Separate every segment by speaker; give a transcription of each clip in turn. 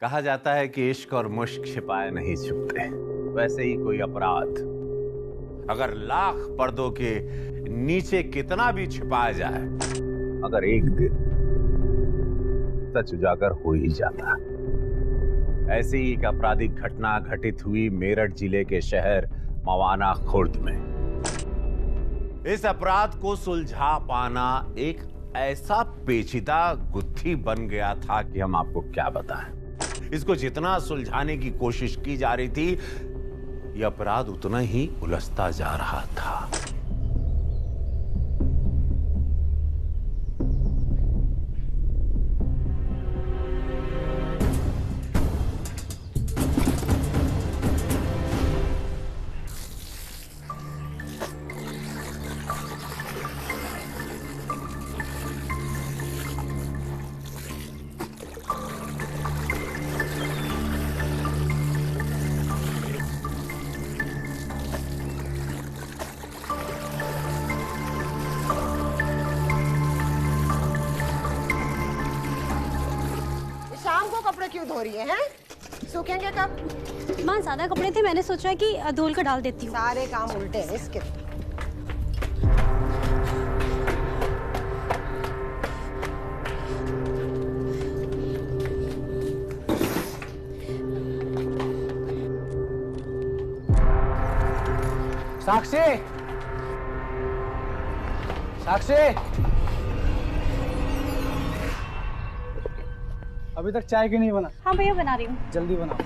Speaker 1: कहा जाता है कि इश्क और मुश्क छिपाए नहीं छुपते, वैसे ही कोई अपराध अगर लाख पर्दों के नीचे कितना भी छिपाया जाए, अगर एक दिन सच उजागर हो ही जाता। ऐसी ही एक आपराधिक घटना घटित हुई मेरठ जिले के शहर मवाना खुर्द में। इस अपराध को सुलझा पाना एक ऐसा पेचीदा गुत्थी बन गया था कि हम आपको क्या बताएं। इसको जितना सुलझाने की कोशिश की जा रही थी, यह अपराध उतना ही उलझता जा रहा था।
Speaker 2: क्यों धो रही है? सूखेंगे कब?
Speaker 3: माँ ज्यादा कपड़े थे, मैंने सोचा कि धुल कर डाल देती हूँ।
Speaker 2: सारे काम उल्टे हैं इसके।
Speaker 4: साक्षी, साक्षी, अभी तक चाय क्यों नहीं बना?
Speaker 3: हाँ भैया बना रही हूँ।
Speaker 4: जल्दी बनाओ।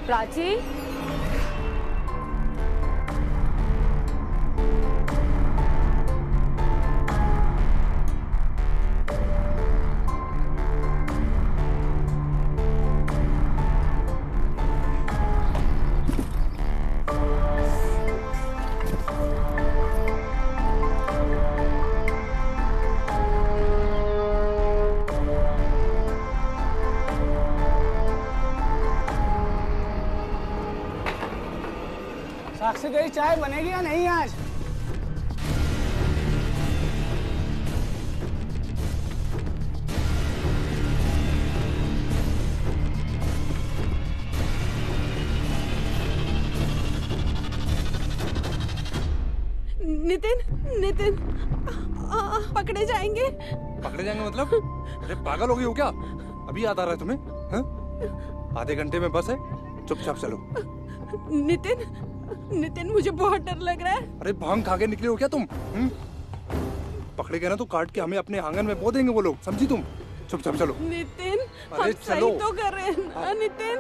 Speaker 5: प्राची,
Speaker 4: साक्षी गई, चाय बनेगी या नहीं आज?
Speaker 5: नितिन, नितिन, पकड़े जाएंगे।
Speaker 6: पकड़े जाएंगे मतलब? अरे पागल हो गई हो क्या? अभी याद आ रहा है तुम्हें? हाँ? आधे घंटे में बस है, चुपचाप चलो।
Speaker 5: नितिन, नितिन मुझे बहुत डर लग रहा है।
Speaker 6: अरे भांग खा के निकले हो क्या तुम? पकड़े गए ना तो काट के हमें अपने आंगन में बो देंगे वो लोग, समझी तुम? चुपचाप चलो।
Speaker 5: नितिन,
Speaker 6: अरे
Speaker 5: हम सही तो कर रहे हैं ना नितिन?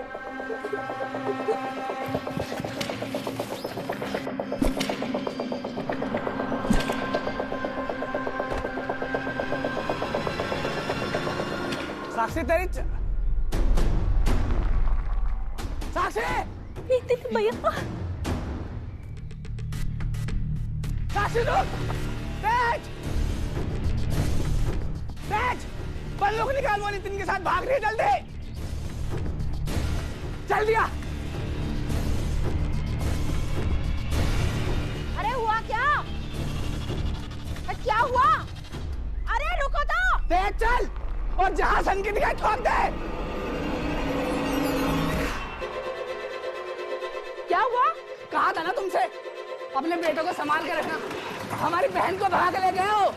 Speaker 4: साक्षी तेरी साक्षी!
Speaker 5: नितिन भैया,
Speaker 4: साक्षी रुक! तेज! तेज! बंदूक निकाल, वो नितिन के साथ भाग रही है, जल्दी! चल दिया!
Speaker 2: अरे हुआ क्या? क्या हुआ? अरे रुको तो!
Speaker 4: तेज चल! और जहां सन की दिखाई ठोक दे!
Speaker 2: क्या हुआ?
Speaker 4: कहा था ना तुमसे, अपने बेटों को संभाल के रखना। हमारी बहन को भगा के ले गए हो।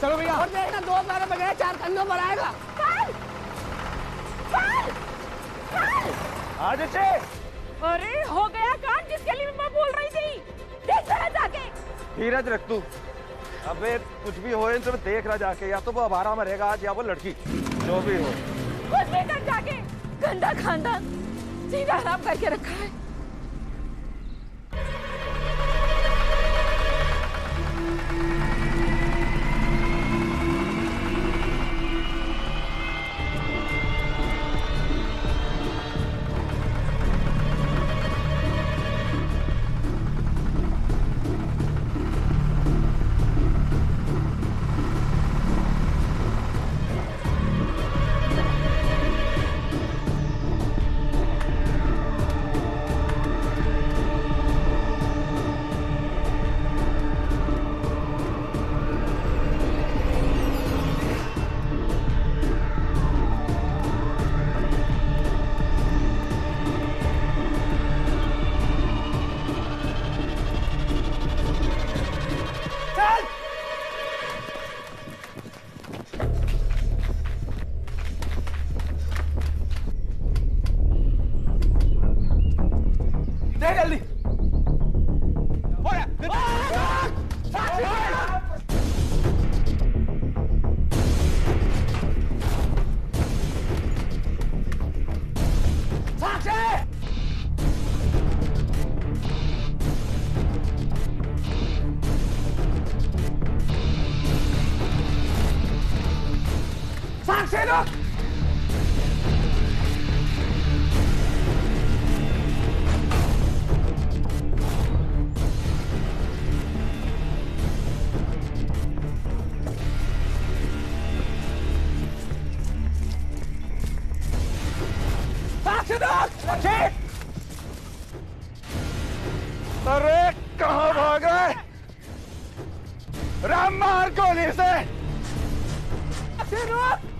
Speaker 4: चलो भैया। और देखना, 2 पैरों बजाय 4 कंधों पर आएगा।
Speaker 2: चल! चल! चल!
Speaker 4: आदित्य!
Speaker 5: अरे हो गया कांड जिसके लिए मैं बोल रही थी। देख जरा जाके।
Speaker 7: धीरज रख तू। अबे कुछ भी हो तो देख रहा जाके, या तो वो आवारा मरेगा आज या वो लड़की, जो भी हो।
Speaker 5: कुछ भी कर जाके, गंदा खानदान सीधा हराम करके रखा है।
Speaker 4: साक्षी रुक।
Speaker 7: अरे कहाँ भाग रहे? राम मार गोली से।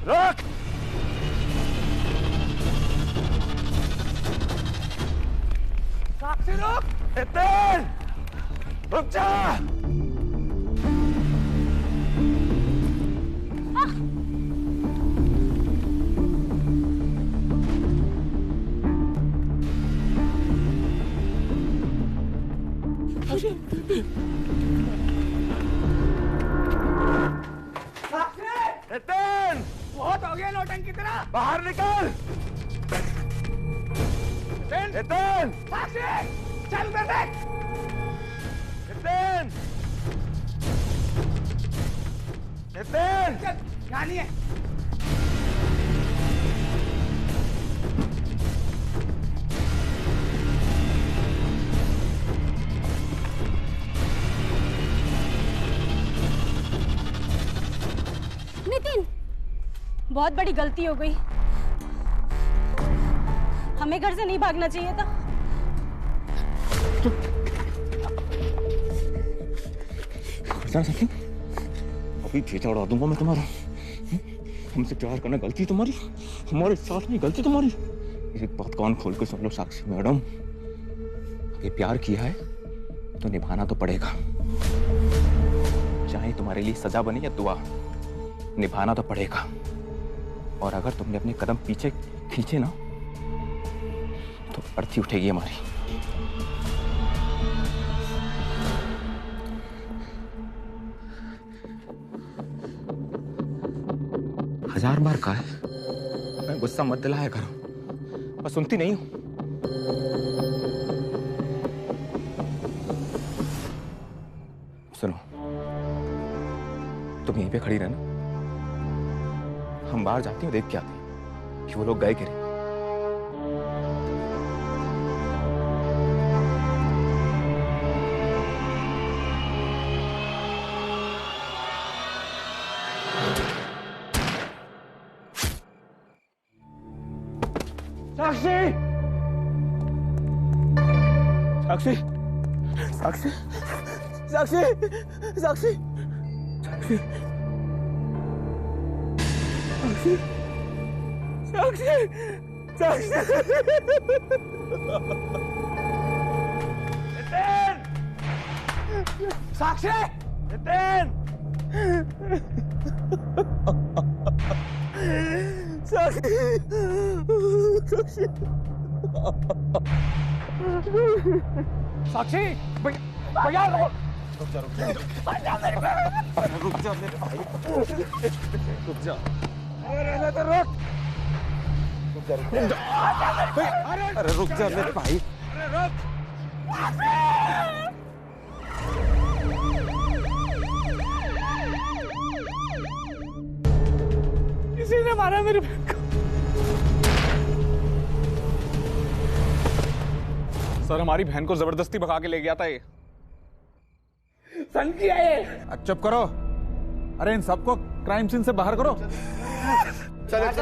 Speaker 7: रुक।
Speaker 4: साक्षी रुक।
Speaker 7: नितिन रुक जा। नितिन
Speaker 4: बहुत हो गया नौटंकी तेरा।
Speaker 7: बाहर निकल। नितिन
Speaker 4: साक्षी चल कर देख।
Speaker 7: नितिन नितिन
Speaker 4: चल यहाँ नहीं है।
Speaker 3: नितिन, बहुत बड़ी गलती हो गई। हमें घर से नहीं भागना चाहिए था।
Speaker 8: अभी चेचा उड़ा दूंगा मैं तुम्हारा। हमसे प्यार करना गलती तुम्हारी, हमारे साथ नहीं गलती तुम्हारी। एक बात कान खोल के सुन लो साक्षी मैडम, ये प्यार किया है तो निभाना तो पड़ेगा, चाहे तुम्हारे लिए सजा बने या दुआ, निभाना तो पड़ेगा। और अगर तुमने अपने कदम पीछे खींचे ना तो अर्थी उठेगी हमारी। हजार बार कहा है मैं गुस्सा मत दिलाया करो, मैं सुनती नहीं हूं। सुनो, तुम यहीं पे खड़ी रहना, हम बाहर जाते हैं देख के आते हैं कि वो लोग गए कि नहीं।
Speaker 7: साक्षी साक्षी साक्षी साक्षी साक्षी साक्षी साक्षी नितिन साक्षी नितिन साक्षी
Speaker 4: साक्षी भैया
Speaker 7: रुक जा मेरे भाई, रुक जा। अरे तो रुक अरे रुक जा मेरे भाई, अरे रुक।
Speaker 4: किसी ने मारा मेरे बहन को।
Speaker 6: सर हमारी बहन को जबरदस्ती भगा के ले गया था ये।
Speaker 4: सन किया ये।
Speaker 9: चुप करो, अरे इन सबको क्राइम सीन से बाहर करो।
Speaker 10: चलिए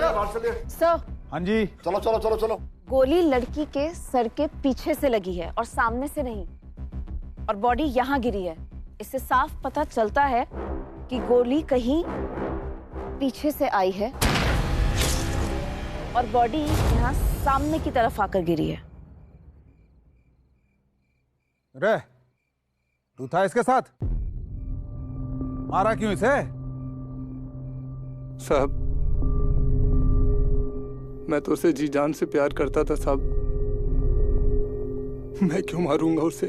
Speaker 2: सर,
Speaker 9: हाँ जी,
Speaker 10: चलो चलो चलो चलो।
Speaker 2: गोली लड़की के सर के पीछे से लगी है और सामने से नहीं, और बॉडी यहाँ गिरी है। इससे साफ पता चलता है कि गोली कहीं पीछे से आई है और बॉडी यहाँ सामने की तरफ आकर गिरी है।
Speaker 9: रे तू था इसके साथ, मारा क्यों इसे?
Speaker 6: साहब मैं तो उसे जी जान से प्यार करता था साहब, मैं क्यों मारूंगा उसे?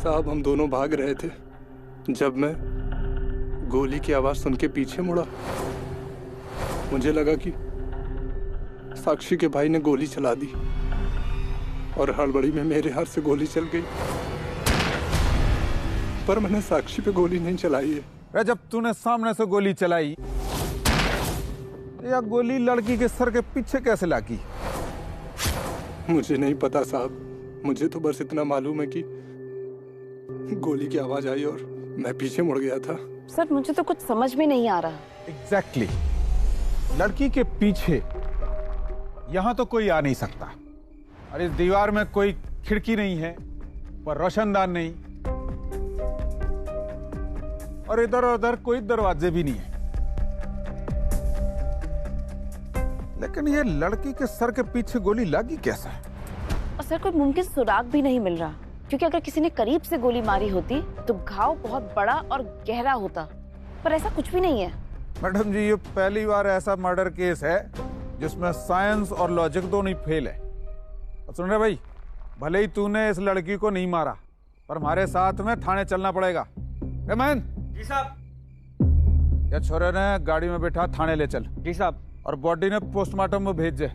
Speaker 6: साहब हम दोनों भाग रहे थे, जब मैं गोली की आवाज सुन के पीछे मुड़ा, मुझे लगा कि साक्षी के भाई ने गोली चला दी और हड़बड़ी में मेरे हाथ से गोली चल गई, पर मैंने साक्षी पे गोली नहीं चलाई है।
Speaker 9: जब तूने सामने से गोली चलाई या गोली लड़की के सर के पीछे कैसे लागी?
Speaker 6: मुझे नहीं पता साहब, मुझे तो बस इतना मालूम है कि गोली की आवाज आई और मैं पीछे मुड़ गया था।
Speaker 2: सर मुझे तो कुछ समझ में नहीं आ रहा।
Speaker 9: एग्जैक्टली लड़की के पीछे यहां तो कोई आ नहीं सकता, और इस दीवार में कोई खिड़की नहीं है, पर रोशनदान नहीं, और इधर उधर कोई दरवाजे भी नहीं है। लेकिन ये लड़की के सर के पीछे गोली लगी कैसा?
Speaker 2: और सर कोई मुमकिन सुराग भी नहीं मिल रहा, क्योंकि अगर किसी ने करीब से गोली मारी होती तो घाव बहुत बड़ा और गहरा होता, पर ऐसा कुछ भी नहीं है।
Speaker 9: मैडम जी, ये पहली बार ऐसा मर्डर केस है जिसमें साइंस और लॉजिक दोनों ही फेल है। सुन रहे भाई, भले ही तूने इस लड़की को नहीं मारा, पर हमारे साथ में थाने चलना पड़ेगा। मैन
Speaker 7: जी साहब।
Speaker 9: या छोरे ने गाड़ी में बैठा थाने ले चल।
Speaker 7: जी साहब।
Speaker 9: और बॉडी ने पोस्टमार्टम में भेज दे,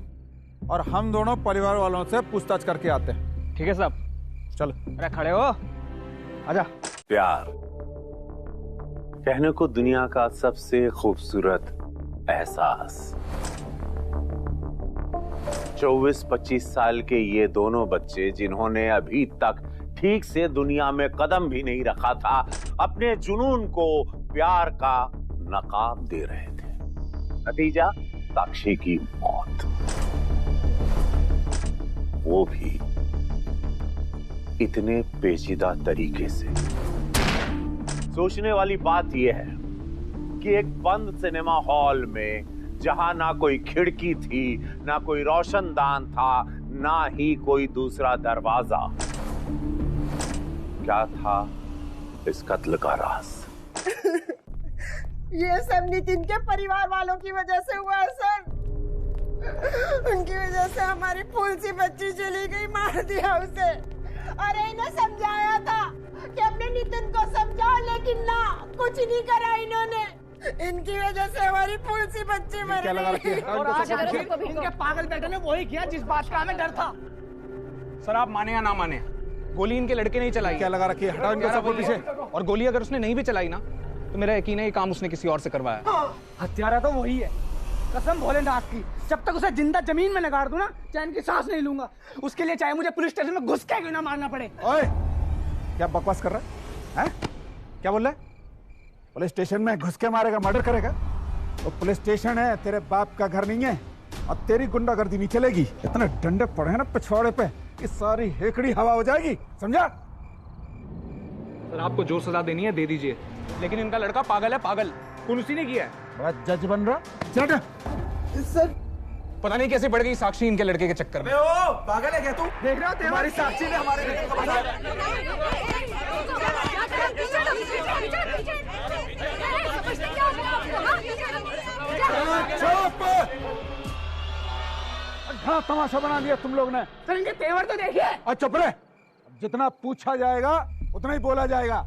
Speaker 9: और हम दोनों परिवार वालों से पूछताछ करके आते हैं।
Speaker 7: ठीक है साहब।
Speaker 9: चल।
Speaker 7: अरे खड़े हो, आजा।
Speaker 1: प्यार कहने को दुनिया का सबसे खूबसूरत एहसास। 24-25 साल के ये दोनों बच्चे, जिन्होंने अभी तक ठीक से दुनिया में कदम भी नहीं रखा था, अपने जुनून को प्यार का नकाब दे रहे थे। नतीजा साक्षी की मौत, वो भी इतने पेचीदा तरीके से। सोचने वाली बात यह है कि एक बंद सिनेमा हॉल में, जहां ना कोई खिड़की थी, ना कोई रोशनदान था, ना ही कोई दूसरा दरवाजा, क्या था इस कत्ल का राज?
Speaker 11: ये सब नितिन के परिवार वालों की वजह से हुआ है सर। उनकी वजह से हमारी फूल सी बच्ची चली गई, मार दिया उसे। अरे इन्हें समझाया था कि अपने नितिन को समझाओ, लेकिन ना, कुछ नहीं करा इन्होंने। इनकी वजह से हमारी फूल सी बच्ची मर गई।
Speaker 4: और आज इनके पागल बेटे ने वही किया जिस बात का हमें डर था।
Speaker 7: सर आप माने या ना माने, गोली इनके लड़के नहीं चलाई।
Speaker 9: क्या लगा रखी है? हटाओ इनको सबको पीछे।
Speaker 7: और गोली अगर उसने नहीं भी चलाई ना, तो मेरा यकीन है ये काम उसने किसी और से करवाया।
Speaker 4: हत्यारा तो वही है, कसम भोलेनाथ की। जब तक उसे जिंदा जमीन में नगाड़ दूं ना, चैन की सांस नहीं लूंगा। उसके लिए चाहे मुझे पुलिस स्टेशन में घुस के क्यों ना मारना पड़े।
Speaker 9: ओए, क्या बकवास कर रहा है? क्या बोल रहा है? पुलिस स्टेशन में घुस के मारेगा, मर्डर करेगा? वो पुलिस स्टेशन है, तेरे बाप का घर नहीं है, और तेरी गुंडागर्दी नहीं चलेगी। इतने डंडे पड़े हैं ना पिछवाड़े पे, कि सारी हेकड़ी हवा हो जाएगी, समझा?
Speaker 7: सर आपको जो सजा देनी है दे दीजिए, लेकिन इनका लड़का पागल है, पागल। कौन उसी ने किया है?
Speaker 9: बड़ा जज बन रहा। चल
Speaker 7: सर पता नहीं कैसे बढ़ गई साक्षी इनके लड़के के चक्कर में।
Speaker 4: ओ पागल है क्या तू? देख रहा हो तुम्हारी साक्षी ने हमारे लड़के को बताया।
Speaker 9: हाँ, तमाशा बना दिया तुम लोग ने।
Speaker 4: सर इनके तेवर तो देखिए।
Speaker 9: और चुप रहे, जितना पूछा जाएगा उतना ही बोला जाएगा।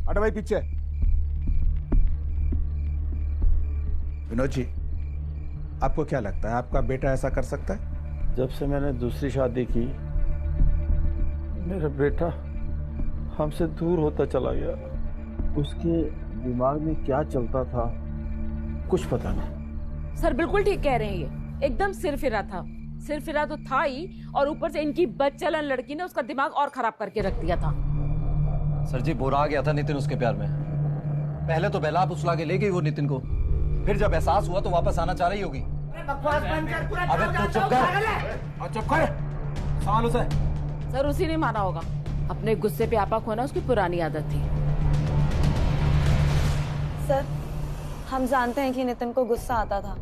Speaker 9: हट भाई पीछे। विनोद जी, आपको क्या लगता है आपका बेटा ऐसा कर सकता है?
Speaker 12: जब से मैंने दूसरी शादी की, मेरा बेटा हमसे दूर होता चला गया। उसके दिमाग में क्या चलता था कुछ पता नहीं।
Speaker 5: सर बिल्कुल ठीक कह रहे हैं, ये एकदम सिरफिरा था। सिरफिरा तो था ही, और ऊपर से इनकी बदचलन लड़की ने उसका दिमाग और खराब करके रख दिया था।
Speaker 13: सर जी बोरा आ गया था नितिन उसके प्यार में। पहले तो बहला फुसला के ले गई वो नितिन को, फिर जब एहसास हुआ तो वापस आना चाह रही होगी।
Speaker 4: अबे तू चुप कर।
Speaker 9: और चुप कर, सवाल उसे।
Speaker 5: सर उसी ने मारा होगा, अपने गुस्से पे आपा खोना उसकी पुरानी आदत थी।
Speaker 2: सर हम जानते हैं कि नितिन को गुस्सा आता था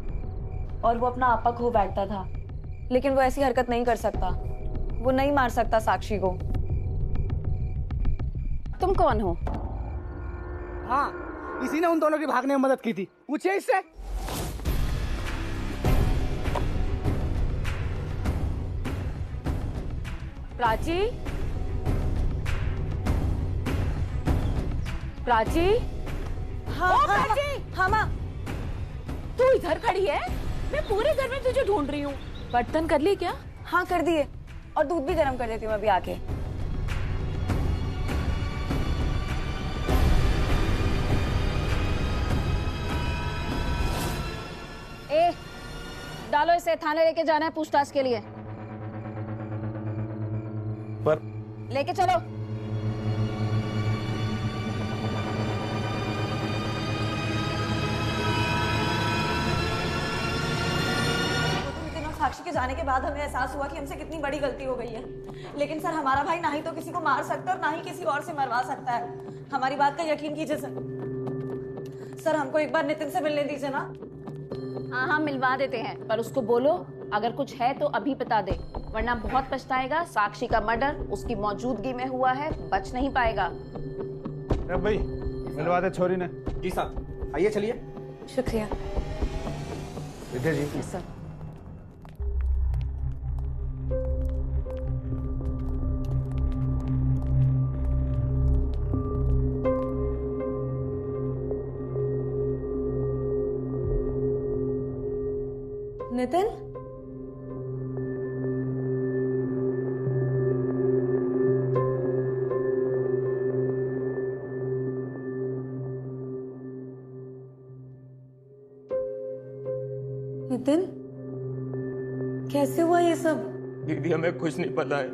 Speaker 2: और वो अपना आपा खो बैठता था, लेकिन वो ऐसी हरकत नहीं कर सकता। वो नहीं मार सकता साक्षी को। तुम कौन हो?
Speaker 4: हाँ, इसी ने उन दोनों की भागने में मदद की थी। पूछिए इससे।
Speaker 5: प्राची, प्राची।
Speaker 11: हाँ,
Speaker 5: ओ प्राची।
Speaker 11: हाँ माँ।
Speaker 5: तू इधर खड़ी है? मैं पूरे घर में तुझे ढूंढ रही हूँ। बर्तन कर ली क्या?
Speaker 2: हाँ कर दिए, और दूध भी गर्म कर देती हूँ अभी आके। डालो इसे, थाने लेके जाना है पूछताछ के लिए।
Speaker 6: पर
Speaker 2: लेके चलो।
Speaker 14: साक्षी के जाने के बाद हमें एहसास हुआ कि हमसे कितनी बड़ी गलती हो गई है। लेकिन सर, हमारा भाई ना ही तो किसी को मार सकता है और ना ही किसी और से मरवा सकता है। हमारी बात का यकीन कीजिए सर। सर, हमको एक बार नितिन से मिलने दीजिए ना।
Speaker 2: हाँ, मिलवा देते हैं, पर उसको बोलो अगर कुछ है तो अभी बता दे, वरना बहुत पछताएगा। साक्षी का मर्डर उसकी मौजूदगी में हुआ है, बच नहीं पाएगा।
Speaker 9: भाई मिलवा दे छोरी ने।
Speaker 15: जी साहब, आइए चलिए।
Speaker 14: शुक्रिया।
Speaker 9: विद्या जी।
Speaker 2: जी सर।
Speaker 14: नितिन, नितिन, कैसे हुआ ये सब?
Speaker 8: दीदी, हमें कुछ नहीं पता है।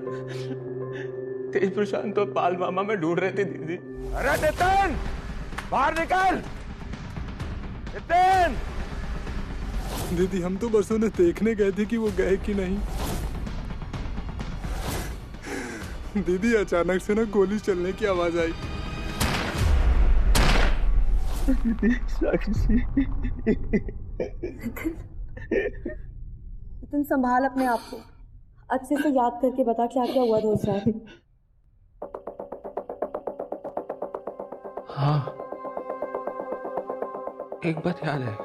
Speaker 8: तेज प्रशांत तो पाल मामा में ढूंढ रहे थे दीदी।
Speaker 7: अरे नितिन, बाहर निकल। नितिन!
Speaker 6: दीदी, हम तो बस उन्हें देखने गए थे कि वो गए कि नहीं। दीदी, अचानक से ना गोली चलने की आवाज आई।
Speaker 14: साक्षी। नितिन, संभाल अपने आप को। अच्छे से याद करके बता क्या क्या हुआ था उस रात।
Speaker 8: हाँ, एक बात याद है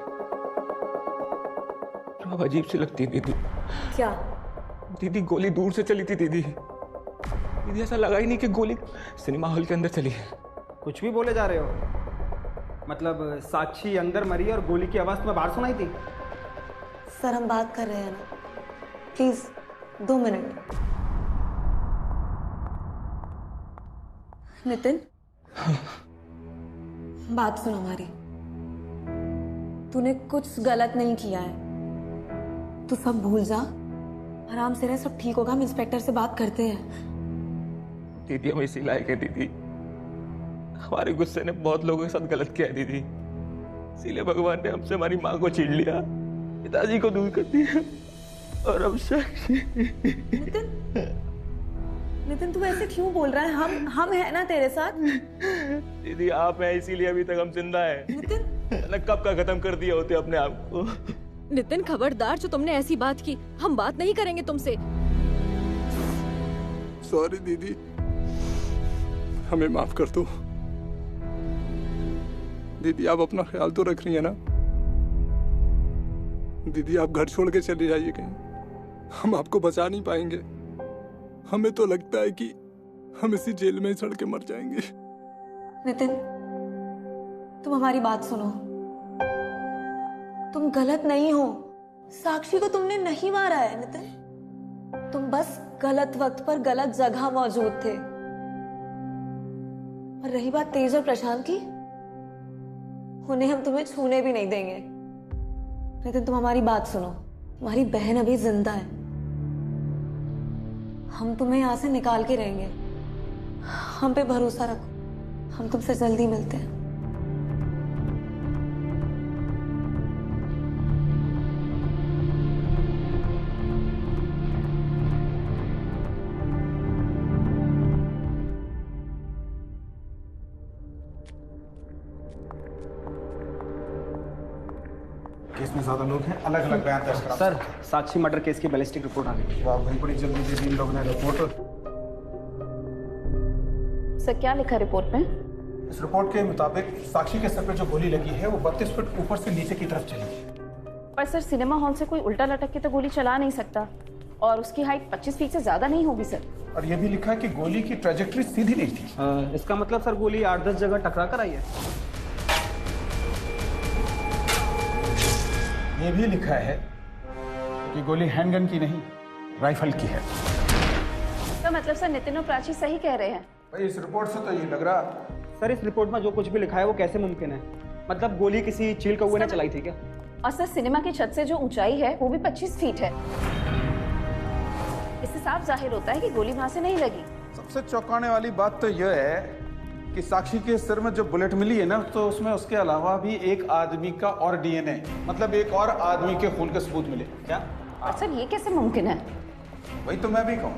Speaker 8: जो अब अजीब सी लगती है दीदी।
Speaker 14: क्या?
Speaker 8: दीदी, गोली दूर से चली थी दीदी। दीदी, ऐसा लगा ही नहीं कि गोली सिनेमा हॉल के अंदर चली है।
Speaker 15: कुछ भी बोले जा रहे हो? मतलब साक्षी अंदर मरी और गोली की आवाज तुम्हें बाहर सुनाई थी?
Speaker 14: सर, हम बात कर रहे हैं ना, प्लीज 2 मिनट। नितिन, बात सुन हमारी। तूने कुछ गलत नहीं किया है। तू सब भूल जा, आराम से रह, सब ठीक होगा। हम इंस्पेक्टर से बात करते हैं।
Speaker 8: दीदी, हम इसी लायक है दीदी। हमारे गुस्से ने बहुत लोगों के साथ गलत किया है दीदी। इसीलिए भगवान ने हमसे हमारी माँ को छीन लिया, पिताजी को दूर कर दिया और अब साक्षी।
Speaker 14: नितिन, तू ऐसे क्यों बोल रहा है? हम है ना तेरे साथ।
Speaker 8: दीदी, आप हैं इसीलिए अभी तक हम जिंदा हैं। नितिन, कब का खत्म कर दिया होते अपने आप को।
Speaker 16: नितिन, खबरदार, जो तुमने ऐसी बात की, हम बात नहीं करेंगे तुमसे।
Speaker 6: सॉरी दीदी, हमें माफ कर दो। दीदी, आप अपना ख्याल तो रख रही है ना? दीदी, आप घर छोड़ के चले जाइए कहीं, हम आपको बचा नहीं पाएंगे। हमें तो लगता है कि हम इसी जेल में सड़ के मर जाएंगे।
Speaker 14: नितिन, तुम हमारी बात सुनो। तुम गलत नहीं हो। साक्षी को तुमने नहीं मारा है नितिन। तुम बस गलत वक्त पर गलत जगह मौजूद थे। और रही बात तेज और प्रशांत की, उन्हें हम तुम्हें छूने भी नहीं देंगे। नितिन, तुम हमारी बात सुनो। तुम्हारी बहन अभी जिंदा है। हम तुम्हें यहां से निकाल के रहेंगे। हम पे भरोसा रखो। हम तुमसे जल्दी मिलते हैं।
Speaker 9: केस में ज्यादा लोग हैं, अलग अलग बयान दर्ज करा।
Speaker 15: सर, साक्षी मर्डर केस की बैलिस्टिक रिपोर्ट आ गई।
Speaker 9: वाह भाई, बड़ी जल्दी दे दी इन लोगों ने रिपोर्ट।
Speaker 2: सर, क्या लिखा रिपोर्ट में?
Speaker 9: इस रिपोर्ट के मुताबिक साक्षी के सर पे जो गोली लगी है वो 32 फुट ऊपर से नीचे की तरफ चली।
Speaker 2: पर सर, सिनेमा हॉल से कोई उल्टा लटक के तो गोली चला नहीं सकता, और उसकी हाइट 25 फीट से ज्यादा नहीं होगी सर।
Speaker 9: और ये भी लिखा है कि गोली की ट्रेजेक्टरी सीधी नहीं थी।
Speaker 15: इसका मतलब सर, गोली 8-10 जगह टकरा कर आई है।
Speaker 9: ये भी लिखा है कि गोली हैंडगन की नहीं, राइफल की है।
Speaker 2: तो मतलब सर, नितिन और प्राची सही कह रहे हैं।
Speaker 9: भाई, इस रिपोर्ट से तो ये लग रहा।
Speaker 15: सर, इस रिपोर्ट में जो कुछ भी लिखा है वो कैसे मुमकिन है? मतलब गोली किसी चील कौवे ने चलाई थी क्या?
Speaker 2: और सर सिनेमा की छत से जो ऊंचाई है वो भी 25 फीट है। इससे साफ जाहिर होता है कि गोली वहां से नहीं लगी।
Speaker 9: सबसे चौंकाने वाली बात तो यह है कि साक्षी के सिर में जो बुलेट मिली है ना, तो उसमें उसके अलावा भी एक आदमी का और डीएनए, मतलब एक और आदमी के खून के सबूत मिले। क्या?
Speaker 2: और सर ये कैसे मुमकिन है?
Speaker 9: वही तो मैं भी कहूँ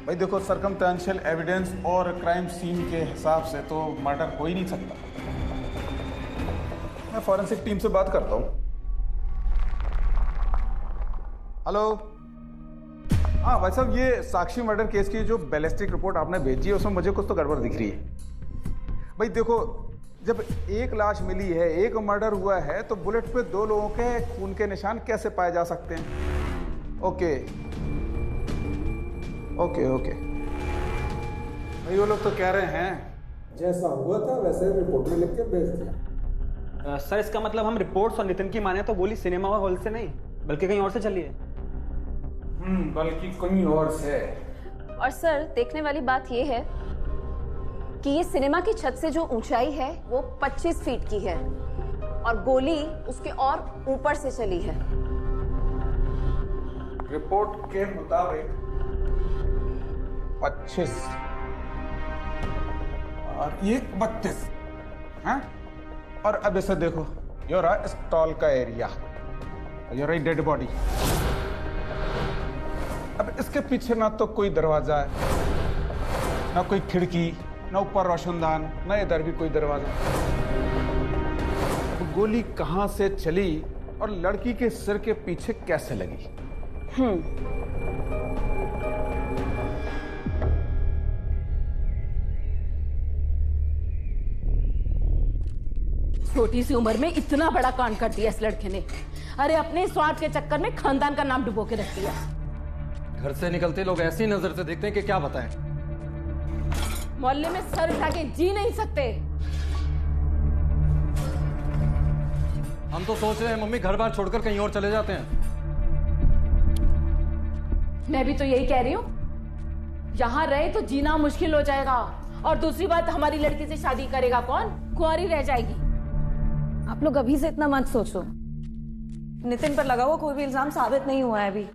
Speaker 9: भाई। देखो, सर्कमस्टेंशियल एविडेंस और क्राइम सीन के हिसाब से तो मर्डर हो ही नहीं सकता। मैं फॉरेंसिक टीम से बात करता हूँ। हेलो। हाँ भाई साहब, ये साक्षी मर्डर केस की जो बैलिस्टिक रिपोर्ट आपने भेजी है उसमें मुझे कुछ तो गड़बड़ दिख रही है। भाई देखो, जब एक लाश मिली है, एक मर्डर हुआ है, तो बुलेट पे 2 लोगों के खून के निशान कैसे पाए जा सकते हैं? ओके ओके ओके भाई, वो लोग तो कह रहे हैं
Speaker 15: जैसा हुआ था वैसे रिपोर्ट में लिख के भेज दिया। सर, इसका मतलब हम रिपोर्ट्स और नितिन की माने तो गोली सिनेमा हॉल से नहीं बल्कि कहीं और से चली है।
Speaker 9: बल्कि कहीं और से।
Speaker 2: और सर, देखने वाली बात यह है कि ये सिनेमा की छत से जो ऊंचाई है वो 25 फीट की है और गोली उसके और ऊपर से चली है।
Speaker 9: रिपोर्ट के मुताबिक 25 और ये 32 हैं? और अब इसे देखो, ये रहा स्टॉल का एरिया, ये रही डेड बॉडी। अब इसके पीछे ना तो कोई दरवाजा है, ना कोई खिड़की, ना ऊपर रोशनदान, ना इधर भी कोई दरवाजा। अब गोली कहां से चली और लड़की के सिर के पीछे कैसे लगी?
Speaker 5: छोटी सी उम्र में इतना बड़ा कांड कर दिया इस लड़के ने। अरे अपने स्वार्थ के चक्कर में खानदान का नाम डुबो के रख दिया।
Speaker 13: घर से निकलते लोग ऐसी नजर से देखते हैं कि क्या बताएं।
Speaker 5: मोहल्ले में सर उठा के जी नहीं सकते।
Speaker 13: हम तो सोच रहे हैं मम्मी घर बार छोड़कर कहीं और चले जाते हैं।
Speaker 5: मैं भी तो यही कह रही हूँ, यहाँ रहे तो जीना मुश्किल हो जाएगा। और दूसरी बात, हमारी लड़की से शादी करेगा कौन? कुंवारी रह जाएगी।
Speaker 2: आप लोग अभी से इतना मत सोचो।
Speaker 14: नितिन पर लगा हुआ कोई भी इल्जाम साबित नहीं हुआ है अभी।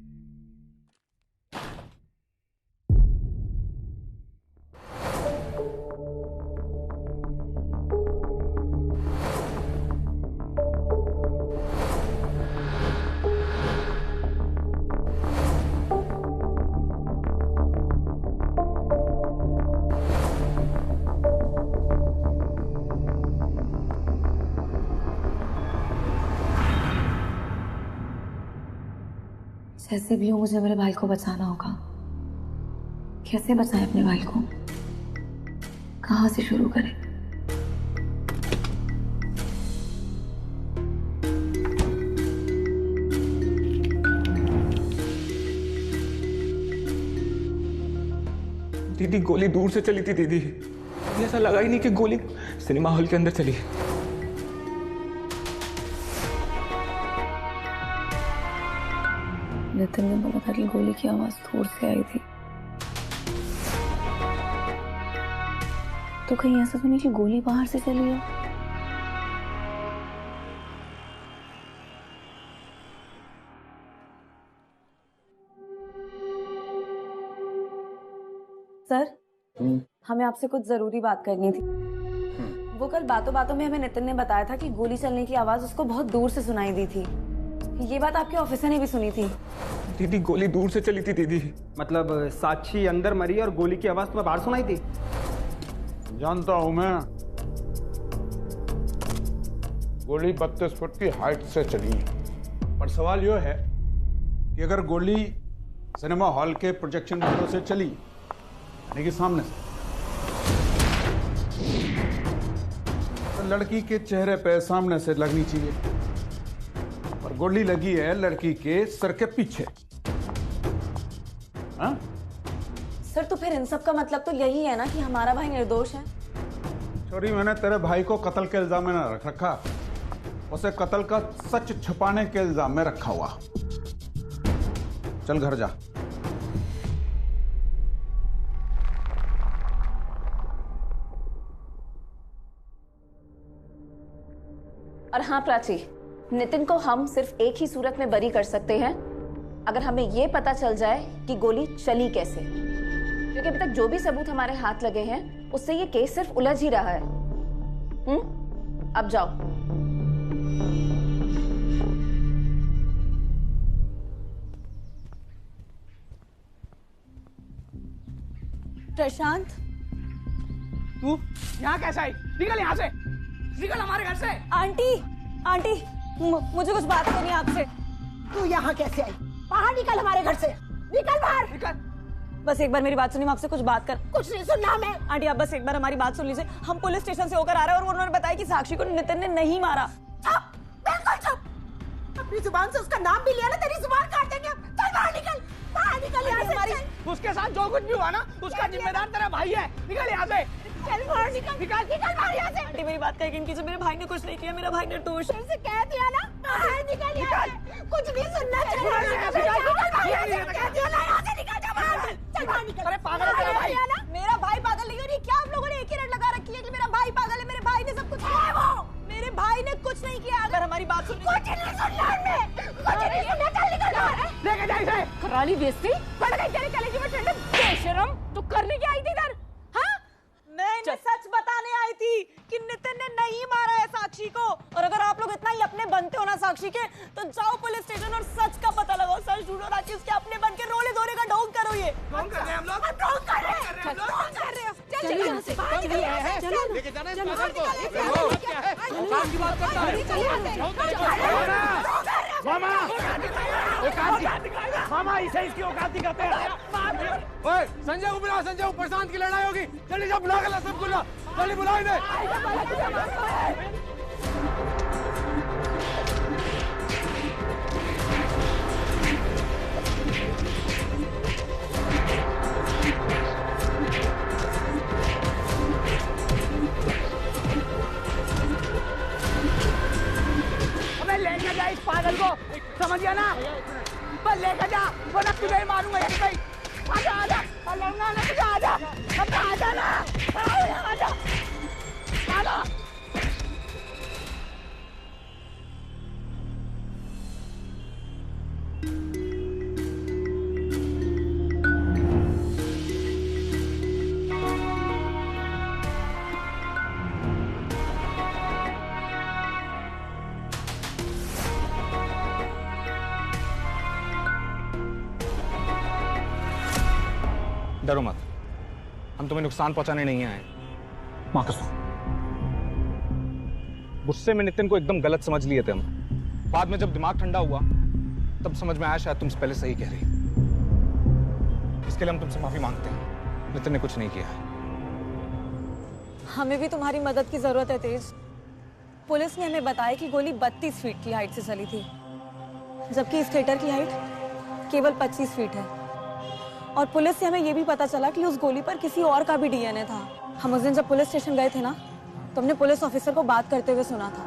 Speaker 17: जैसे भी हो मुझे मेरे भाई को बचाना होगा। कैसे बचाएं अपने भाई को? कहां से शुरू करें?
Speaker 6: दीदी, गोली दूर से चली थी दीदी। ऐसा लगा ही नहीं कि गोली सिनेमा हॉल के अंदर चली।
Speaker 17: नितिन ने बोला था कि गोली की आवाज दूर से आई थी, तो कहीं ऐसा तो नहीं कि गोली बाहर से चली है?
Speaker 14: सर, हमें आपसे कुछ जरूरी बात करनी थी। वो कल बातों बातों में हमें नितिन ने बताया था कि गोली चलने की आवाज उसको बहुत दूर से सुनाई दी थी। ये बात आपके ऑफिसर ने भी सुनी थी।
Speaker 6: दीदी, गोली दूर से चली थी दीदी।
Speaker 15: मतलब साक्षी अंदर मरी और गोली की आवाज तुम्हें बाहर सुनाई थी?
Speaker 9: जानता हूं मैं। गोली 32 फुट की हाइट से चली, पर सवाल यह है कि अगर गोली सिनेमा हॉल के प्रोजेक्शन विंडो से चली, यानी कि सामने से, तो लड़की के चेहरे पे सामने से लगनी चाहिए, और गोली लगी है लड़की के सर के पीछे। हाँ?
Speaker 14: सर, तो फिर इन सब का मतलब तो यही है ना कि हमारा भाई निर्दोष है।
Speaker 9: छोरी, मैंने तेरे भाई को कत्ल के इल्जाम में न रख रखा, उसे कत्ल का सच छुपाने के इल्जाम में रखा हुआ। चल घर जा।
Speaker 2: और हाँ प्राची, नितिन को हम सिर्फ एक ही सूरत में बरी कर सकते हैं, अगर हमें ये पता चल जाए कि गोली चली कैसे। क्योंकि अभी तक जो भी सबूत हमारे हाथ लगे हैं उससे ये केस सिर्फ उलझ ही रहा है। अब जाओ।
Speaker 14: प्रशांत,
Speaker 4: तू यहाँ कैसे आई? निकल यहाँ से, निकल हमारे घर से।
Speaker 14: आंटी मुझे कुछ बात करनी है आपसे।
Speaker 11: तू यहाँ कैसे आई? बाहर निकल हमारे घर से, निकल बाहर।
Speaker 4: निकल।
Speaker 14: बस एक बार मेरी बात सुनिए, मैं आपसे कुछ बात कर।
Speaker 11: कुछ नहीं सुनना मैं।
Speaker 14: आंटी आप बस एक बार हमारी बात सुन लीजिए। हम पुलिस स्टेशन से होकर आ रहे हैं और उन्होंने बताया कि साक्षी को नितिन ने नहीं मारा।
Speaker 11: चुप, बिल्कुल चुप। अपनी जुबान से उसका नाम भी लिया ना, तेरी जुबान काट देंगे। चल बाहर निकल, बाहर निकल यहाँ से।
Speaker 4: उसके साथ जो कुछ भी हुआ ना, उसका जिम्मेदार तेरा भाई है। निकल यहाँ से।
Speaker 11: चल बाहर निकल, निकल बाहर यहाँ से।
Speaker 14: आंटी मेरी बात का यकीन कीजिए, मेरे भाई ने कुछ नहीं किया, मेरा भाई ने टोश
Speaker 11: से कह दिया ना, बाहर निकल यहाँ से। कुछ नहीं सुनना चाहिए।
Speaker 4: अरे पागल है भाई।
Speaker 14: मेरा भाई पागल नहीं है। क्या आप लोगों ने एक ही रट लगा रखी है कि मेरा भाई पागल है? मेरे भाई ने सब कुछ किया। वो मेरे भाई ने कुछ नहीं किया। अगर हमारी बात सुन,
Speaker 11: कुछ नहीं सुनना है, कुछ नहीं सुनना। चल निकल बाहर।
Speaker 4: लेके जा इसे।
Speaker 5: कराली बेइज्जती पड़ गई तेरे कलेजे में ठंडक। बेशरम, तू करने क्या आई थी इधर? हाँ,
Speaker 14: मैं इन्हें सच बताने आई थी कि नितिन ने नहीं मारा है साक्षी को। और अगर आप लोग इतना ही अपने बनते हो ना साक्षी के, तो जाओ पुलिस स्टेशन और सच का पता लगाओ। सच ढूंढो ना कि उसके अपने बन के रोले धोने का ढोंग करो। ये
Speaker 4: ढोंग कर रहे हैं हम लोग।
Speaker 11: ढोंग कर रहे हैं, ढोंग कर रहे हैं। चल यहाँ से बाहर निकल।
Speaker 4: चलो लेके जाना है पागल को। क्या है? काम की बात करता है। मामा, मामा इसे इसकी औकात दिखाते हैं। ओए संजय को बुला, संजय को। प्रशांत की लड़ाई होगी। जल्दी जा, बुला के सब बुला। जल्दी बुला इन्हें। अबे लेके जा इस पागल को, समझ गया ना? बस लेके जा, वरना तुझे ही मारूंगा यहीं पे। आजा आजा, लड़ना ना तुझे। आजा, अब आजा ना। आजा आजा।
Speaker 18: डरो मत, हम तुम्हें नुकसान पहुंचाने नहीं आए। मां कसम, गुस्से में नितिन को एकदम गलत समझ लिए थे हम। बाद में जब दिमाग ठंडा हुआ तब समझ में आया शायद तुमसे पहले सही कह रही। इसके लिए हम तुमसे माफी मांगते हैं। नितिन ने कुछ नहीं किया।
Speaker 14: हमें भी तुम्हारी मदद की जरूरत है तेज। पुलिस ने हमें बताया कि गोली 32 फीट की हाइट से चली थी, जबकि इस थिएटर की हाइट केवल 25 फीट है। और पुलिस से हमें यह भी पता चला कि उस गोली पर किसी और का भी डीएनए था। हम उस दिन जब पुलिस स्टेशन गए थे ना, तो हमने पुलिस ऑफिसर को बात करते हुए सुना था।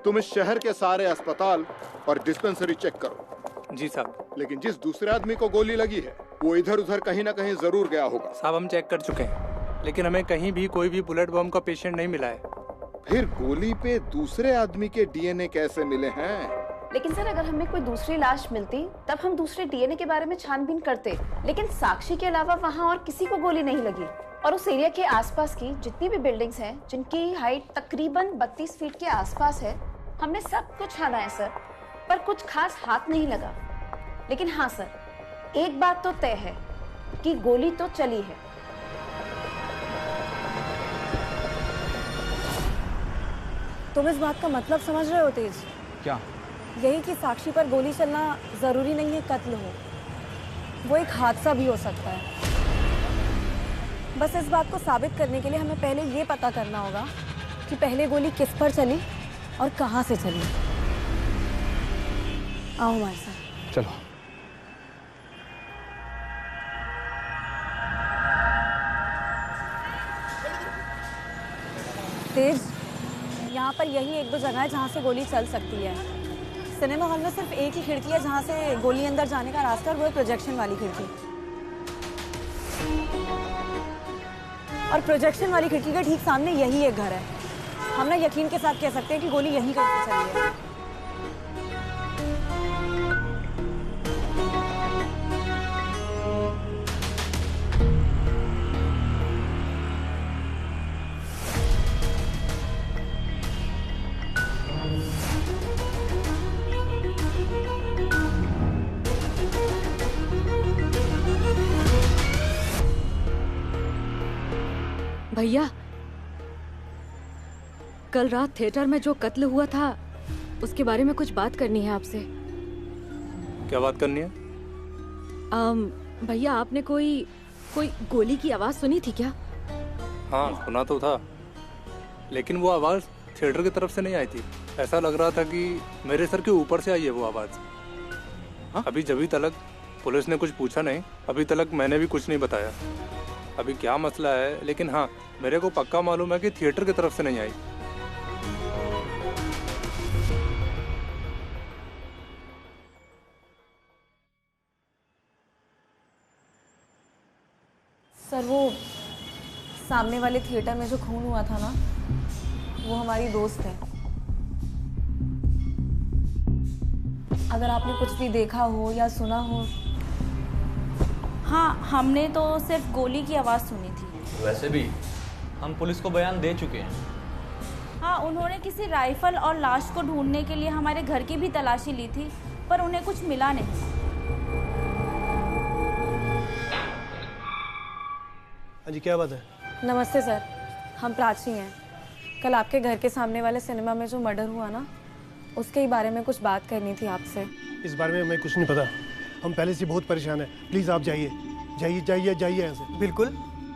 Speaker 10: तुम इस शहर के सारे अस्पताल और डिस्पेंसरी चेक करो।
Speaker 6: जी साहब।
Speaker 10: लेकिन जिस दूसरे आदमी को गोली लगी है वो इधर उधर कहीं ना कहीं जरूर गया होगा।
Speaker 6: साहब हम चेक कर चुके हैं, लेकिन हमें कहीं भी कोई भी बुलेट बम का पेशेंट नहीं मिला है।
Speaker 10: फिर गोली पे दूसरे आदमी के डीएनए कैसे मिले हैं?
Speaker 2: लेकिन सर, अगर हमें कोई दूसरी लाश मिलती तब हम दूसरे डीएनए के बारे में छानबीन करते। लेकिन साक्षी के अलावा वहाँ और किसी को गोली नहीं लगी। और उस एरिया के आसपास की जितनी भी बिल्डिंग्स हैं, जिनकी हाइट तकरीबन 32 फीट के आसपास है, हमने सब कुछ छाना है सर, पर कुछ खास हाथ नहीं लगा। लेकिन हाँ सर, एक बात तो तय है कि गोली तो चली है।
Speaker 14: तुम इस बात का मतलब समझ रहे हो तेज?
Speaker 18: क्या?
Speaker 14: यही कि साक्षी पर गोली चलना जरूरी नहीं है कत्ल हो, वो एक हादसा भी हो सकता है। बस इस बात को साबित करने के लिए हमें पहले ये पता करना होगा कि पहले गोली किस पर चली और कहां से चली। आओ हमारे साथ।
Speaker 18: चलो।
Speaker 14: तेज, यहाँ पर यही एक दो जगह है जहाँ से गोली चल सकती है। सिनेमा हॉल में सिर्फ एक ही खिड़की है जहाँ से गोली अंदर जाने का रास्ता, और वो है प्रोजेक्शन वाली खिड़की। और प्रोजेक्शन वाली खिड़की के ठीक सामने यही एक घर है। हम ना यकीन के साथ कह सकते हैं कि गोली यहीं कहीं से चली है।
Speaker 16: भैया, कल रात थिएटर में जो कत्ल हुआ था उसके बारे में कुछ बात करनी है आपसे।
Speaker 6: क्या बात करनी है?
Speaker 16: भैया, आपने कोई गोली की आवाज सुनी थी क्या?
Speaker 6: हाँ, सुना तो था, लेकिन वो आवाज थिएटर की तरफ से नहीं आई थी। ऐसा लग रहा था कि मेरे सर के ऊपर से आई है वो आवाज। अभी जब तक पुलिस ने कुछ पूछा नहीं, अभी तक मैंने भी कुछ नहीं बताया अभी क्या मसला है, लेकिन हाँ, मेरे को पक्का मालूम है कि थिएटर की तरफ से नहीं आई।
Speaker 14: सर, वो सामने वाले थिएटर में जो खून हुआ था ना, वो हमारी दोस्त है। अगर आपने कुछ भी देखा हो या सुना हो।
Speaker 19: हाँ, हमने तो सिर्फ गोली की आवाज़ सुनी थी।
Speaker 13: वैसे भी हम पुलिस को बयान दे चुके हैं।
Speaker 19: हाँ, उन्होंने किसी राइफल और लाश को ढूंढने के लिए हमारे घर की भी तलाशी ली थी, पर उन्हें कुछ मिला नहीं।
Speaker 20: हाँ जी, क्या बात है?
Speaker 14: नमस्ते सर, हम प्राची हैं। कल आपके घर के सामने वाले सिनेमा में जो मर्डर हुआ ना, उसके ही बारे में कुछ बात करनी थी आपसे।
Speaker 20: इस बारे में हमें कुछ नहीं पता, हम पहले से बहुत परेशान हैं। प्लीज़ आप जाइए जाइए जाइए जाइए यहाँ से।
Speaker 21: बिल्कुल,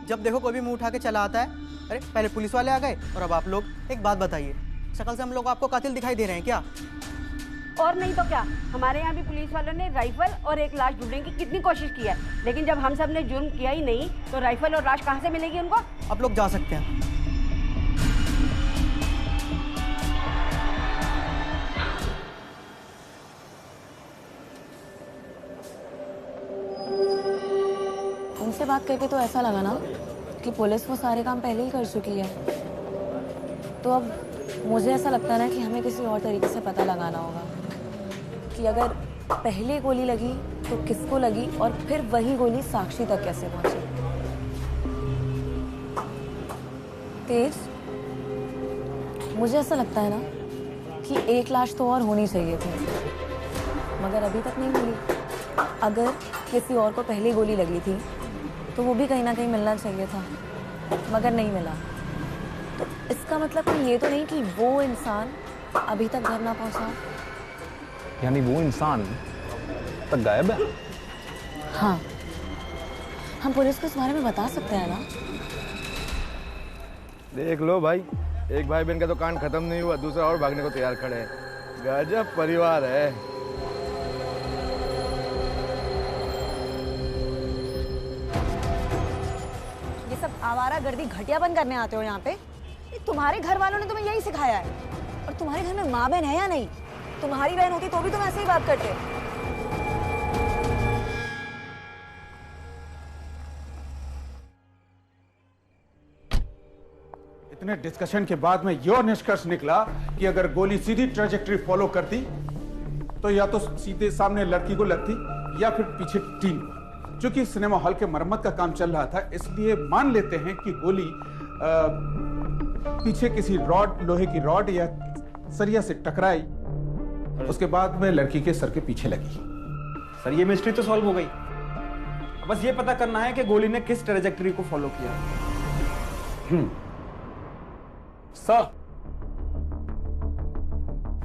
Speaker 21: जब देखो कोई भी मुंह उठा के चला आता है। अरे पहले पुलिस वाले आ गए और अब आप लोग। एक बात बताइए, शक्ल से हम लोग आपको कातिल दिखाई दे रहे हैं क्या?
Speaker 22: और नहीं तो क्या, हमारे यहाँ भी पुलिस वालों ने राइफल और एक लाश ढूंढने की कितनी कोशिश की है, लेकिन जब हम सब ने जुर्म किया ही नहीं तो राइफल और लाश कहाँ से मिलेगी उनको?
Speaker 21: आप लोग जा सकते हैं।
Speaker 14: उनसे बात करके तो ऐसा लगा ना कि पुलिस वो सारे काम पहले ही कर चुकी है। तो अब मुझे ऐसा लगता है ना कि हमें किसी और तरीके से पता लगाना होगा कि अगर पहले गोली लगी तो किसको लगी और फिर वही गोली साक्षी तक कैसे पहुंची। तेज, मुझे ऐसा लगता है ना कि एक लाश तो और होनी चाहिए थी, मगर अभी तक नहीं मिली। अगर किसी और को पहले गोली लगी थी तो वो भी कहीं ना कहीं मिलना चाहिए था, मगर नहीं मिला। तो इसका मतलब ये तो नहीं कि वो इंसान अभी तक घर ना पहुंचा।
Speaker 18: यानी वो इंसान तक गायब है?
Speaker 14: हाँ, हम पुलिस को इस बारे में बता सकते हैं ना।
Speaker 7: देख लो भाई, एक भाई बहन का तो कांड खत्म नहीं हुआ, दूसरा और भागने को तैयार खड़े हैं। गजब परिवार है।
Speaker 14: ये सब आवारागर्दी घटियापन करने आते हो यहाँ पे? तुम्हारे घर वालों ने तुम्हें यही सिखाया है। और तुम्हारे घर में माँ बहन है या नहीं? तुम्हारी बहन होती तो भी तुम ऐसे ही बात करते।
Speaker 9: इतने डिस्कशन के बाद में यह निष्कर्ष निकला कि अगर गोली सीधी ट्रैजेक्टरी फॉलो करती तो या तो सीधे सामने लड़की को लगती या फिर पीछे टीम को। चूंकि सिनेमा हॉल के मरम्मत का काम चल रहा था, इसलिए मान लेते हैं कि गोली पीछे किसी रॉड, लोहे की रॉड या सरिया से टकराई, उसके बाद में लड़की के सर के पीछे लगी।
Speaker 15: सर, ये मिस्ट्री तो सॉल्व हो गई। बस ये पता करना है कि गोली ने किस ट्रैजेक्टरी को फॉलो किया।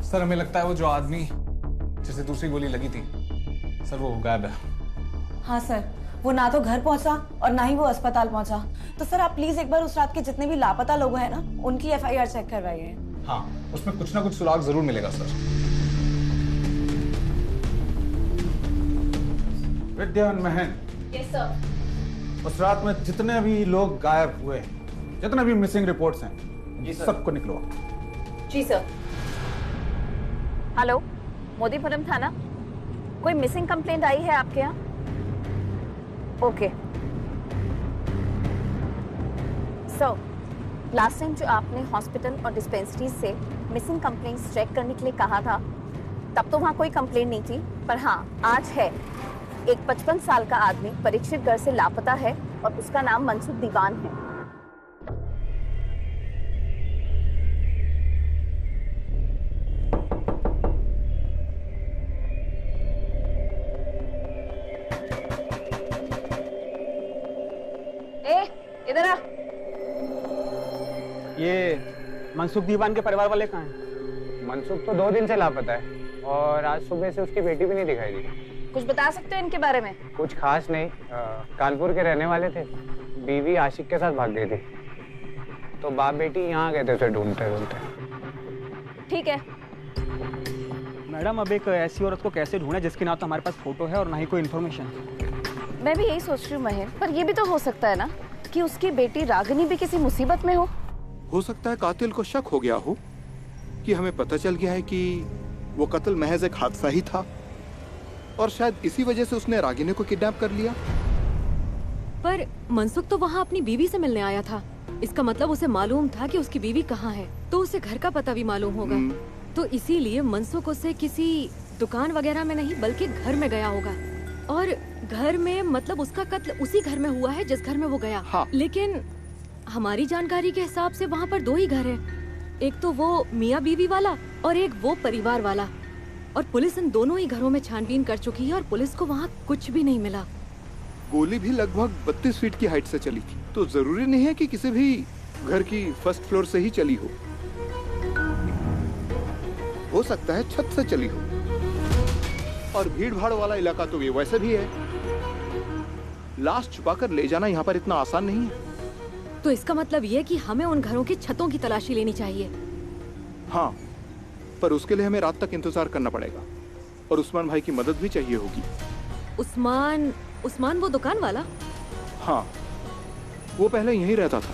Speaker 18: सर, हमें लगता है वो जो आदमी जिसे दूसरी गोली लगी थी, सर वो गायब है।
Speaker 14: हाँ सर, वो ना तो घर पहुंचा और ना ही वो अस्पताल पहुंचा। तो सर आप प्लीज एक बार उस रात के जितने भी लापता लोग हैं ना, उनकी एफआईआर चेक करवाइए।
Speaker 18: हाँ, उसमें कुछ ना कुछ सुराग जरूर मिलेगा सर।
Speaker 9: विद्यान महन,
Speaker 5: यस सर।
Speaker 9: उस रात में जितने भी लोग गायब हुए हैं, जितने भी मिसिंग रिपोर्ट्स हैं, सबको निकलवा।
Speaker 2: जी सर। हेलो, मोदीपुरम थाना, कोई मिसिंग कंप्लेंट आई है आपके यहाँ? ओके सर, लास्ट टाइम जो आपने हॉस्पिटल और डिस्पेंसरी से मिसिंग कंप्लेंट्स चेक करने के लिए कहा था, तब तो वहाँ कोई कंप्लेंट नहीं थी, पर हाँ आज है। एक 55 साल का आदमी परीक्षित घर से लापता है और उसका नाम मनसुख दीवान है। इधर आ।
Speaker 15: ये मनसुख दीवान के परिवार वाले कहाँ हैं?
Speaker 1: मनसुख तो 2 दिन से लापता है और आज सुबह से उसकी बेटी भी नहीं दिखाई दी।
Speaker 2: कुछ बता सकते हो इनके बारे में?
Speaker 1: कुछ खास नहीं, कानपुर के रहने वाले थे। बीवी आशिक के साथ भाग गई थी, तो बाप बेटी यहाँ गए थे उसे ढूंढते ढूंढते।
Speaker 2: ठीक है
Speaker 15: मैडम, अब एक ऐसी औरत को कैसे ढूंढे जिसकी ना तो हमारे पास फोटो है और ना ही कोई इन्फॉर्मेशन?
Speaker 2: मैं भी यही सोच रही हूँ महेश, पर ये भी तो हो सकता है ना कि उसकी बेटी रागिनी भी किसी मुसीबत में हो
Speaker 10: सकता है कातिल को शक हो गया हो कि हमें पता चल गया है कि वो कत्ल महज एक हादसा ही था और शायद इसी वजह से उसने रागिनी को किडनैप कर लिया।
Speaker 16: पर मनसुख तो वहाँ अपनी बीवी से मिलने आया था, इसका मतलब उसे मालूम था कि उसकी बीवी कहाँ है, तो उसे घर का पता भी मालूम होगा। तो इसीलिए मनसुख उसे किसी दुकान वगैरह में नहीं बल्कि घर में गया होगा। और घर में मतलब उसका कत्ल उसी घर में हुआ है जिस घर में वो गया।
Speaker 10: हाँ।
Speaker 16: लेकिन हमारी जानकारी के हिसाब से वहाँ पर 2 ही घर हैं। एक तो वो मियाँ बीवी वाला और एक वो परिवार वाला। और पुलिस इन दोनों ही घरों में छानबीन कर चुकी है और पुलिस को वहाँ कुछ भी नहीं मिला।
Speaker 10: गोली भी लगभग 32 फीट की हाइट से चली थी, तो जरूरी नहीं है कि किसी भी घर की फर्स्ट फ्लोर से ही चली हो सकता है छत से चली हो। और भीड़ भाड़ वाला इलाका तो ये वैसे भी है, लाश छुपाकर ले जाना यहाँ पर इतना आसान नहीं है।
Speaker 16: तो इसका मतलब ये कि हमें उन घरों की छतों की तलाशी लेनी चाहिए।
Speaker 10: हाँ, पर उसके लिए हमें रात तक इंतजार करना पड़ेगा और उस्मान भाई की मदद भी चाहिए होगी।
Speaker 16: उस्मान वो दुकान वाला?
Speaker 10: हाँ, वो पहले यहीं रहता था।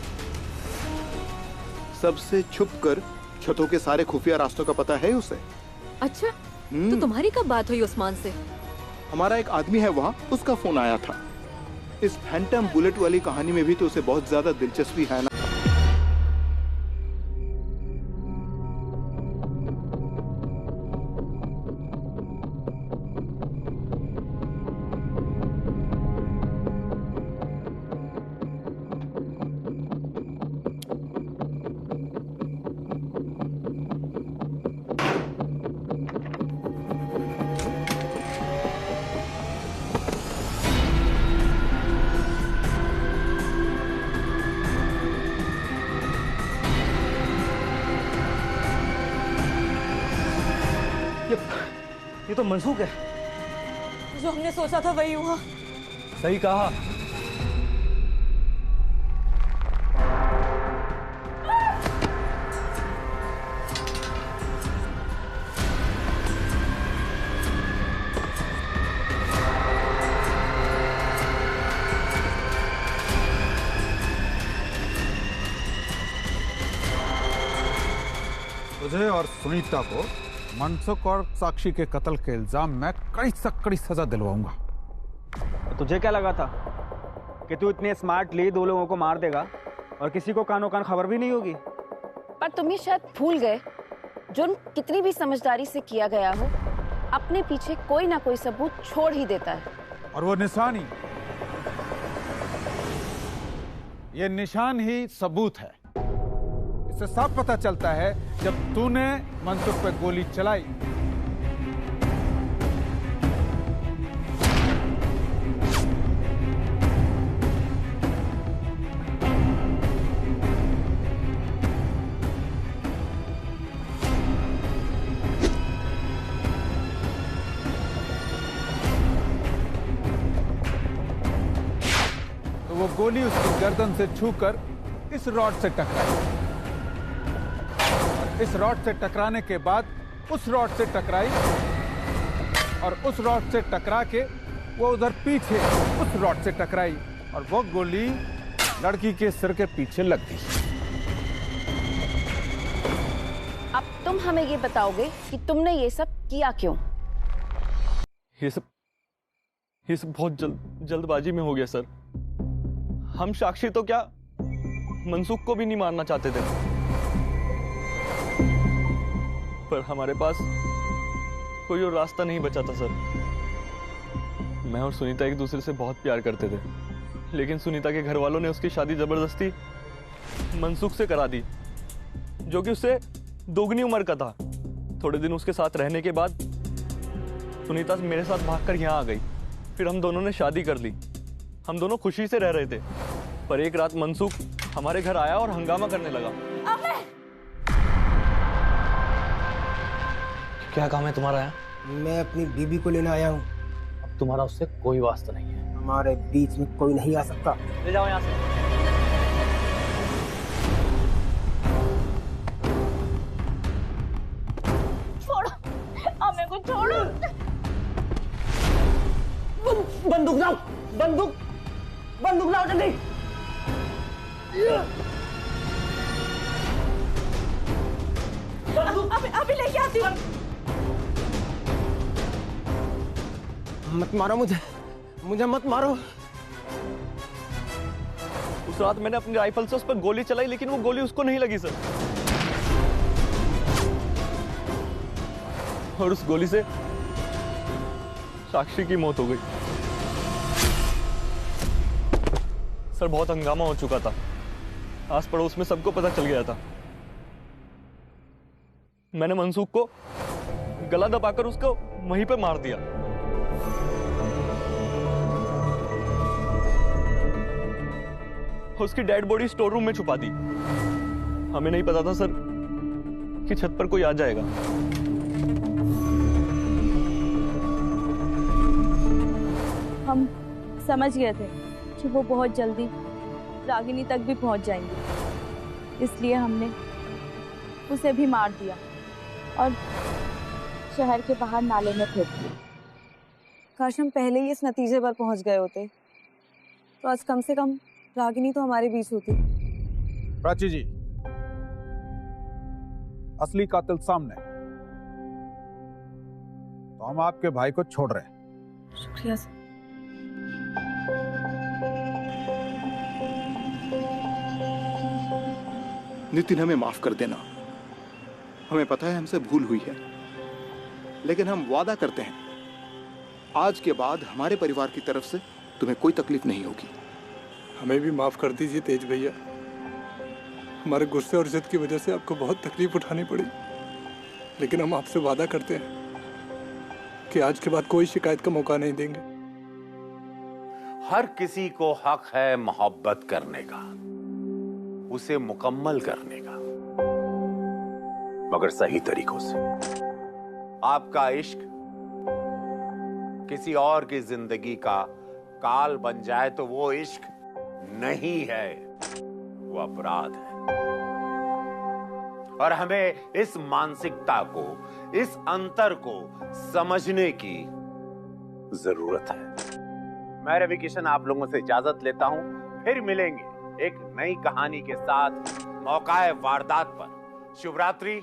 Speaker 10: सबसे छुपकर छतों के सारे खुफिया रास्तों का पता है उसे।
Speaker 16: अच्छा, तो तुम्हारी कब बात हुई उस्मान से?
Speaker 10: हमारा एक आदमी है वहाँ, उसका फोन आया था। इस फैंटम बुलेट वाली कहानी में भी तो उसे बहुत ज्यादा दिलचस्पी है ना।
Speaker 15: ये तो मनसूख है।
Speaker 14: जो हमने सोचा था वही हुआ।
Speaker 15: सही कहा।
Speaker 9: तुझे और सुनीता को मनसुख और साक्षी के कत्ल के इल्जाम में कड़ी से कड़ी सजा दिलवाऊंगा।
Speaker 15: तुझे क्या लगा था कि तू इतने स्मार्टली 2 लोगों को मार देगा और किसी को कानो कान खबर भी नहीं होगी?
Speaker 2: पर तुम ये शायद भूल गए, जुर्म कितनी भी समझदारी से किया गया हो, अपने पीछे कोई ना कोई सबूत छोड़ ही देता है।
Speaker 9: और वो निशानी, ये निशान ही सबूत है। इससे साफ पता चलता है जब तूने मनसुख पे गोली चलाई तो वो गोली उसकी गर्दन से छूकर इस रॉड से टकराई। इस रॉड से टकराने के बाद उस रॉड से टकराई और उस रॉड से टकरा के वो उधर पीछे उस रॉड से टकराई और वो गोली लड़की के सिर के पीछे लग गई।
Speaker 2: अब तुम हमें ये बताओगे कि तुमने ये सब किया क्यों?
Speaker 3: ये सब बहुत जल्दबाजी में हो गया सर। हम साक्षी तो क्या, मनसुख को भी नहीं मारना चाहते थे, पर हमारे पास कोई और रास्ता नहीं बचा था सर। मैं और सुनीता एक दूसरे से बहुत प्यार करते थे, लेकिन सुनीता के घर वालों ने उसकी शादी जबरदस्ती मनसुख से करा दी, जो कि उससे दोगुनी उम्र का था। थोड़े दिन उसके साथ रहने के बाद सुनीता मेरे साथ भागकर यहाँ आ गई। फिर हम दोनों ने शादी कर ली। हम दोनों खुशी से रह रहे थे, पर एक रात मनसुख हमारे घर आया और हंगामा करने लगा।
Speaker 13: क्या काम है तुम्हारा यहाँ?
Speaker 8: मैं अपनी बीबी को लेने आया हूँ।
Speaker 13: अब तुम्हारा उससे कोई वास्ता नहीं है।
Speaker 8: हमारे बीच में कोई नहीं आ सकता।
Speaker 13: ले जाओ यहाँ से।
Speaker 19: छोड़ो, हमें को छोड़ो।
Speaker 8: बंदूक लाओ, बंदूक लाओ जल्दी।
Speaker 19: अभी लेके आती हूँ।
Speaker 8: मत मारो मुझे मत मारो।
Speaker 3: उस रात मैंने अपनी राइफल से उस पर गोली चलाई, लेकिन वो गोली उसको नहीं लगी सर। और उस गोली से साक्षी की मौत हो गई। सर बहुत हंगामा हो चुका था, आस पड़ोस में सबको पता चल गया था। मैंने मनसुख को गला दबाकर उसको वहीं पे मार दिया। उसकी डेड बॉडी स्टोर रूम में छुपा दी। हमें नहीं पता था सर कि छत पर कोई आ जाएगा।
Speaker 19: हम समझ गए थे कि वो बहुत जल्दी रागिनी तक भी पहुंच जाएंगी, इसलिए हमने उसे भी मार दिया और शहर के बाहर नाले में फेंक दिया।
Speaker 14: काश हम पहले ही इस नतीजे पर पहुंच गए होते, तो आज कम से कम रागिनी तो हमारे बीच होती।
Speaker 9: प्राची जी, असली कातिल सामने, तो हम आपके भाई को छोड़ रहे हैं।
Speaker 14: शुक्रिया सर।
Speaker 10: नितिन, हमें माफ कर देना। हमें पता है हमसे भूल हुई है, लेकिन हम वादा करते हैं आज के बाद हमारे परिवार की तरफ से तुम्हें कोई तकलीफ नहीं होगी।
Speaker 6: हमें भी माफ कर दीजिए तेज भैया। हमारे गुस्से और जिद की वजह से आपको बहुत तकलीफ उठानी पड़ी, लेकिन हम आपसे वादा करते हैं कि आज के बाद कोई शिकायत का मौका नहीं देंगे।
Speaker 12: हर किसी को हक है मोहब्बत करने का, उसे मुकम्मल करने का, मगर सही तरीकों से। आपका इश्क किसी और की जिंदगी का काल बन जाए तो वो इश्क नहीं है, वो अपराध है। और हमें इस मानसिकता को, इस अंतर को समझने की जरूरत है। मैं रवि किशन आप लोगों से इजाजत लेता हूं, फिर मिलेंगे एक नई कहानी के साथ मौकाए वारदात पर। शुभ रात्रि।